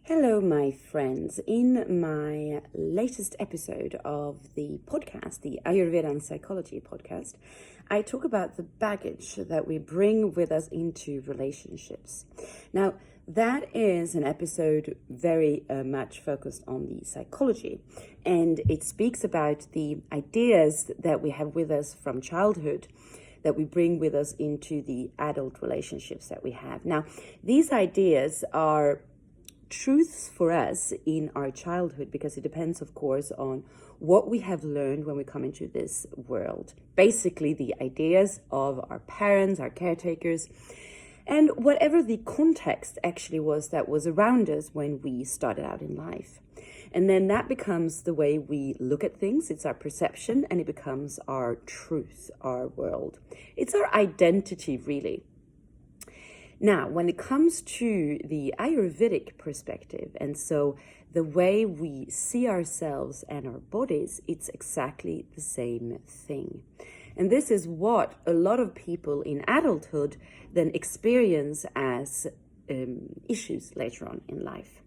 Hello, my friends. In my latest episode of the podcast, the Ayurveda and Psychology podcast, I talk about the baggage that we bring with us into relationships. Now, that is an episode very much focused on the psychology, and it speaks about the ideas that we have with us from childhood that we bring with us into the adult relationships that we have. Now, these ideas are truths for us in our childhood because it depends, of course, on what we have learned when we come into this world. Basically, the ideas of our parents, our caretakers, and whatever the context actually was that was around us when we started out in life. And then that becomes the way we look at things. It's our perception, and it becomes our truth, our world. It's our identity, really. Now, when it comes to the Ayurvedic perspective, and so the way we see ourselves and our bodies, it's exactly the same thing. And this is what a lot of people in adulthood then experience as issues later on in life.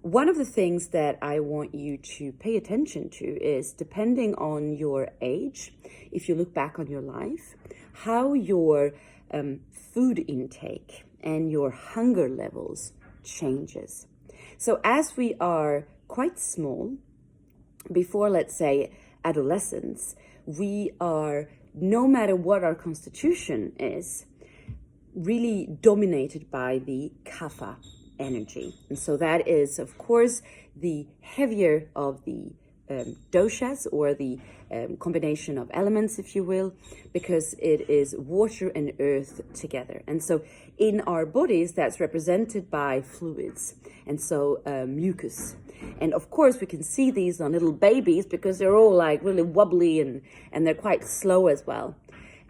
One of the things that I want you to pay attention to is, depending on your age, if you look back on your life, how your food intake and your hunger levels changes. So as we are quite small, before, let's say, adolescence, we are, no matter what our constitution is, really dominated by the kapha energy. And so that is, of course, the heavier of the doshas, or the combination of elements, if you will, because it is water and earth together. And so in our bodies, that's represented by fluids, and so mucus. And of course, we can see these on little babies because they're all like really wobbly and they're quite slow as well.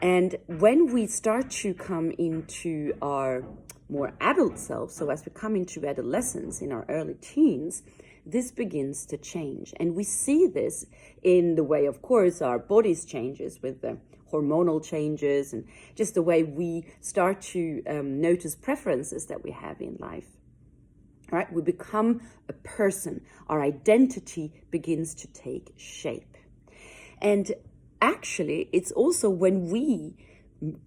And when we start to come into our more adult self, so as we come into adolescence in our early teens, this begins to change. And we see this in the way, of course, our bodies changes with the hormonal changes and just the way we start to notice preferences that we have in life. All right, we become a person. Our identity begins to take shape. And actually, it's also when we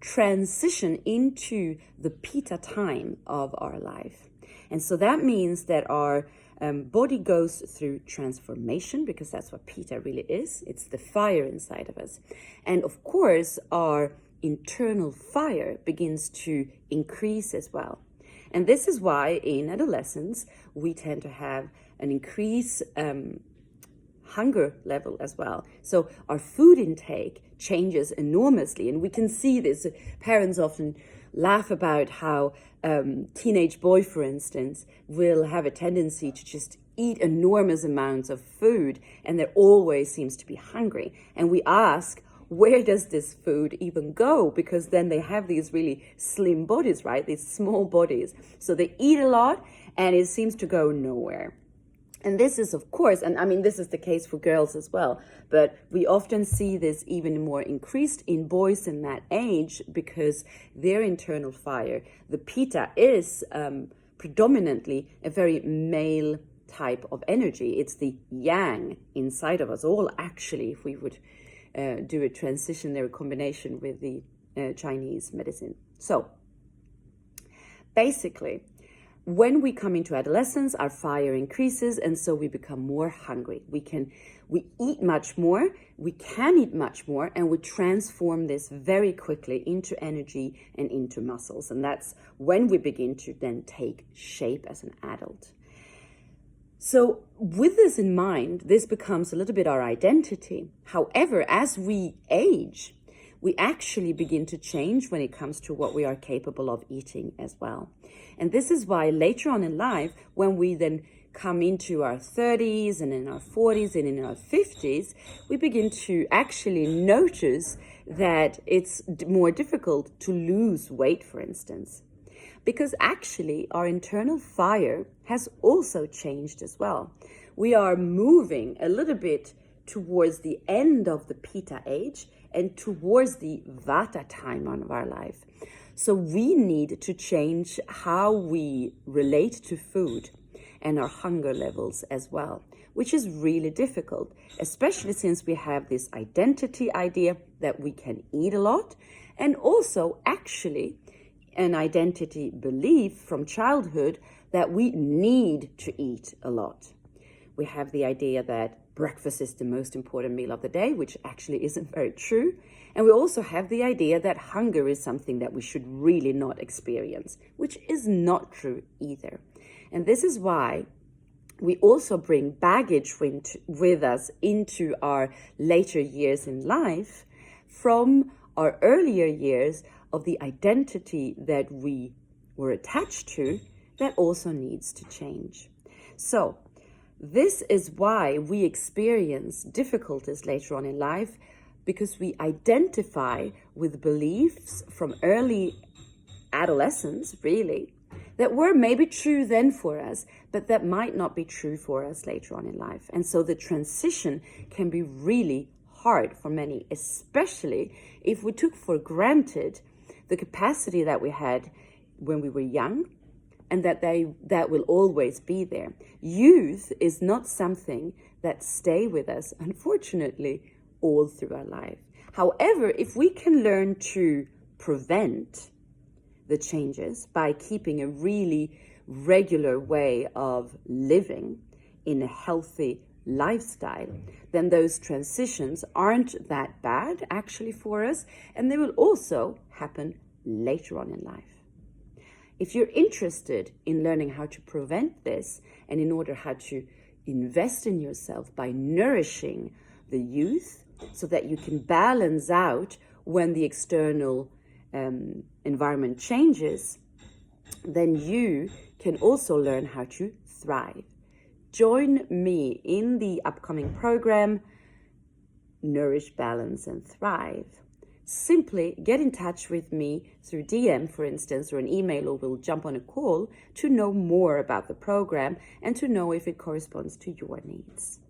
transition into the Pitta time of our life. And so that means that our body goes through transformation, because that's what Pitta really is. It's the fire inside of us. And of course, our internal fire begins to increase as well. And this is why in adolescence, we tend to have an increase hunger level as well. So our food intake changes enormously, and we can see this. Parents often laugh about how teenage boy, for instance, will have a tendency to just eat enormous amounts of food, and there always seems to be hungry. And we ask, where does this food even go? Because then they have these really slim bodies, right? These small bodies. So they eat a lot, and it seems to go nowhere. And this is, of course, and I mean, this is the case for girls as well, but we often see this even more increased in boys in that age because their internal fire, the Pitta, is predominantly a very male type of energy. It's the yang inside of us all, actually, if we would do a transition there, a combination with the Chinese medicine. So, basically, when we come into adolescence, our fire increases, and so we become more hungry. We eat much more, we can eat much more, and we transform this very quickly into energy and into muscles. And that's when we begin to then take shape as an adult. So with this in mind, this becomes a little bit our identity. However, as we age, we actually begin to change when it comes to what we are capable of eating as well. And this is why later on in life, when we then come into our 30s and in our 40s and in our 50s, we begin to actually notice that it's more difficult to lose weight, for instance. Because actually our internal fire has also changed as well. We are moving a little bit towards the end of the Pitta age and towards the Vata time of our life. So we need to change how we relate to food. and our hunger levels as well, which is really difficult, especially since we have this identity idea that we can eat a lot, and also actually an identity belief from childhood that we need to eat a lot. We have the idea that breakfast is the most important meal of the day, which actually isn't very true. And we also have the idea that hunger is something that we should really not experience, which is not true either. And this is why we also bring baggage with us into our later years in life from our earlier years of the identity that we were attached to that also needs to change. So this is why we experience difficulties later on in life, because we identify with beliefs from early adolescence, really, that were maybe true then for us, but that might not be true for us later on in life. And so the transition can be really hard for many, especially if we took for granted the capacity that we had when we were young, and that will always be there. Youth is not something that stay with us, unfortunately, all through our life. However, if we can learn to prevent the changes by keeping a really regular way of living in a healthy lifestyle, then those transitions aren't that bad actually for us, and they will also happen later on in life. If you're interested in learning how to prevent this, and in order how to invest in yourself by nourishing the youth so that you can balance out when the external environment changes, then you can also learn how to thrive. Join me in the upcoming program, Nourish, Balance and Thrive. Simply get in touch with me through DM, for instance, or an email, or we'll jump on a call to know more about the program and to know if it corresponds to your needs.